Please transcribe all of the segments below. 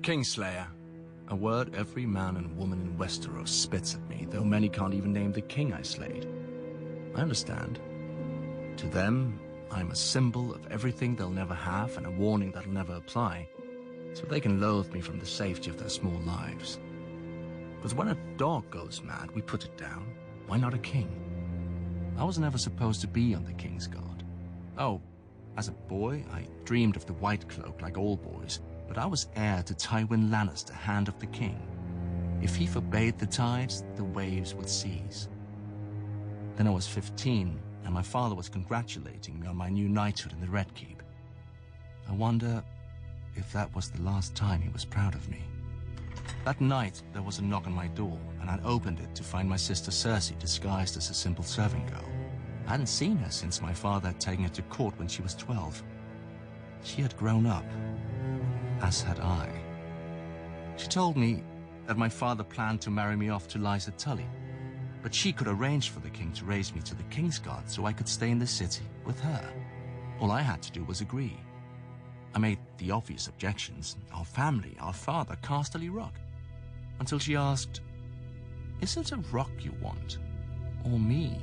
Kingslayer. A word every man and woman in Westeros spits at me, though many can't even name the king I slayed. I understand. To them, I'm a symbol of everything they'll never have and a warning that'll never apply, so they can loathe me from the safety of their small lives. But when a dog goes mad, we put it down. Why not a king? I was never supposed to be on the KingsGuard. Oh, as a boy, I dreamed of the White Cloak like all boys, but I was heir to Tywin Lannister, Hand of the King. If he forbade the tides, the waves would cease. Then I was 15, and my father was congratulating me on my new knighthood in the Red Keep. I wonder if that was the last time he was proud of me. That night, there was a knock on my door, and I opened it to find my sister Cersei disguised as a simple servant girl. I hadn't seen her since my father had taken her to court when she was 12. She had grown up, as had I. She told me that my father planned to marry me off to Lysa Tully, but she could arrange for the king to raise me to the KingsGuard so I could stay in the city with her. All I had to do was agree. I made the obvious objections: our family, our father, Casterly Rock. Until she asked, "Is it a rock you want, or me?"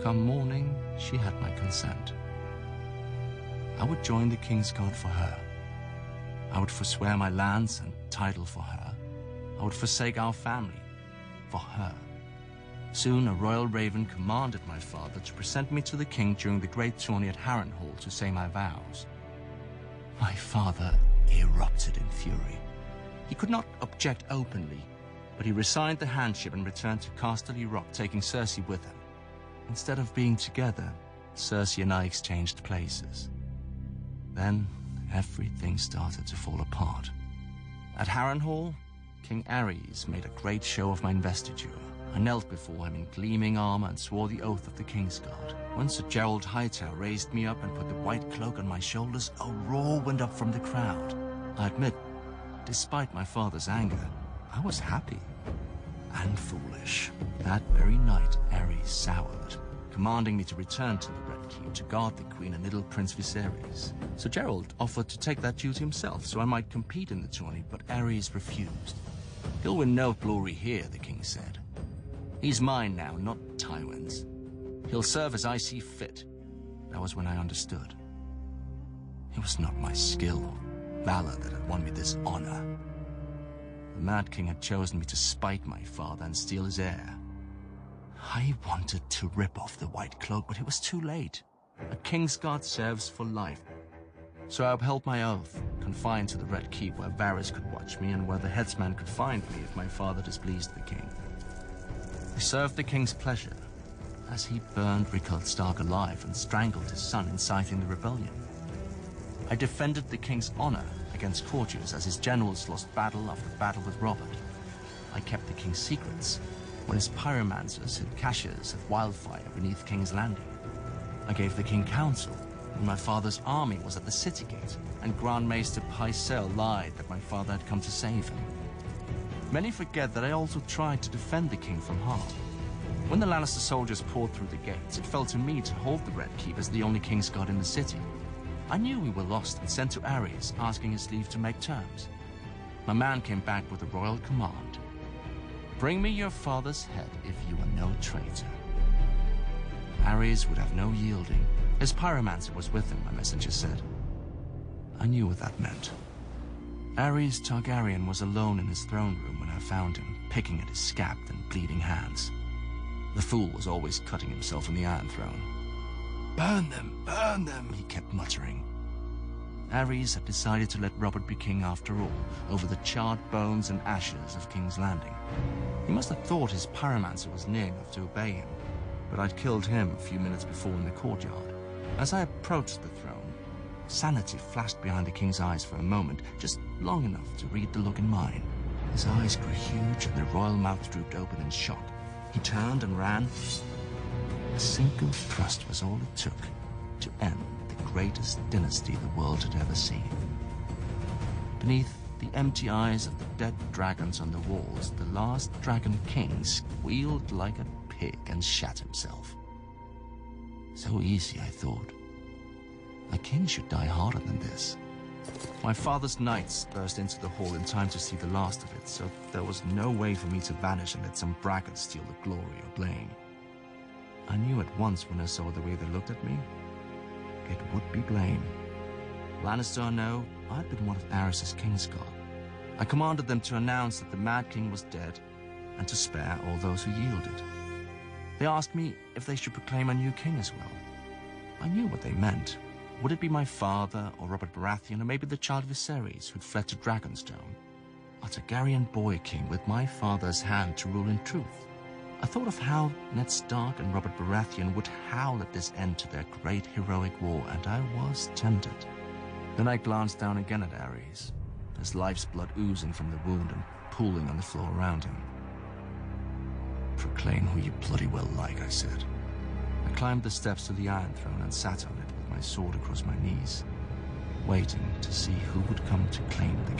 Come morning, she had my consent. I would join the KingsGuard for her. I would forswear my lands and title for her. I would forsake our family for her. Soon a royal raven commanded my father to present me to the king during the great tourney at Harrenhal to say my vows. My father erupted in fury. He could not object openly, but he resigned the handship and returned to Casterly Rock, taking Cersei with him. Instead of being together, Cersei and I exchanged places. Then everything started to fall apart. At Harrenhal, King Aerys made a great show of my investiture. I knelt before him in gleaming armor and swore the oath of the KingsGuard. When Sir Gerald Hightower raised me up and put the white cloak on my shoulders, a roar went up from the crowd. I admit, despite my father's anger, I was happy and foolish. That very night, Aerys soured, commanding me to return to the Red Keep to guard the Queen and little Prince Viserys. Sir Gerald offered to take that duty himself so I might compete in the tourney, but Aerys refused. "He'll win no glory here," the king said. "He's mine now, not Tywin's. He'll serve as I see fit." That was when I understood. It was not my skill or valor that had won me this honor. The Mad King had chosen me to spite my father and steal his heir. I wanted to rip off the white cloak, but it was too late. A KingsGuard serves for life. So I upheld my oath, confined to the Red Keep where Varys could watch me and where the headsman could find me if my father displeased the king. I served the king's pleasure as he burned Rickard Stark alive and strangled his son, inciting the rebellion. I defended the king's honor against courtiers as his generals lost battle after battle with Robert. I kept the king's secrets when his pyromancers hid caches of wildfire beneath King's Landing. I gave the king counsel when my father's army was at the city gate and Grand Maester Pycelle lied that my father had come to save him. Many forget that I also tried to defend the king from harm. When the Lannister soldiers poured through the gates, it fell to me to hold the Red Keep as the only KingsGuard in the city. I knew we were lost and sent to Aerys, asking his leave to make terms. My man came back with a royal command. "Bring me your father's head if you are no traitor." Aerys would have no yielding. His pyromancer was with him, my messenger said. I knew what that meant. Aerys Targaryen was alone in his throne room when I found him, picking at his scabbed and bleeding hands. The fool was always cutting himself on the Iron Throne. Burn them, he kept muttering. Aerys had decided to let Robert be king after all, over the charred bones and ashes of King's Landing. He must have thought his pyromancer was near enough to obey him, but I'd killed him a few minutes before in the courtyard. As I approached the throne, sanity flashed behind the king's eyes for a moment, just long enough to read the look in mine. His eyes grew huge and the royal mouth drooped open in shock. He turned and ran. A single thrust was all it took to end the greatest dynasty the world had ever seen. Beneath the empty eyes of the dead dragons on the walls, the last Dragon King squealed like a pig and shat himself. So easy, I thought. A king should die harder than this. My My father's knights burst into the hall in time to see the last of it, so there was no way for me to vanish and let some braggart steal the glory or blame. I knew at once when I saw the way they looked at me, it would be blame. Lannister or no, I'd been one of Aerys's KingsGuard. I commanded them to announce that the Mad King was dead and to spare all those who yielded. They asked me if they should proclaim a new king as well. I knew what they meant. Would it be my father, or Robert Baratheon, or maybe the child Viserys, who'd fled to Dragonstone? A Targaryen boy king with my father's hand to rule in truth. I thought of how Ned Stark and Robert Baratheon would howl at this end to their great heroic war, and I was tempted. Then I glanced down again at Aerys, his life's blood oozing from the wound and pooling on the floor around him. Proclaim who you bloody well like, I said. I climbed the steps to the Iron Throne and sat on it with my sword across my knees, waiting to see who would come to claim the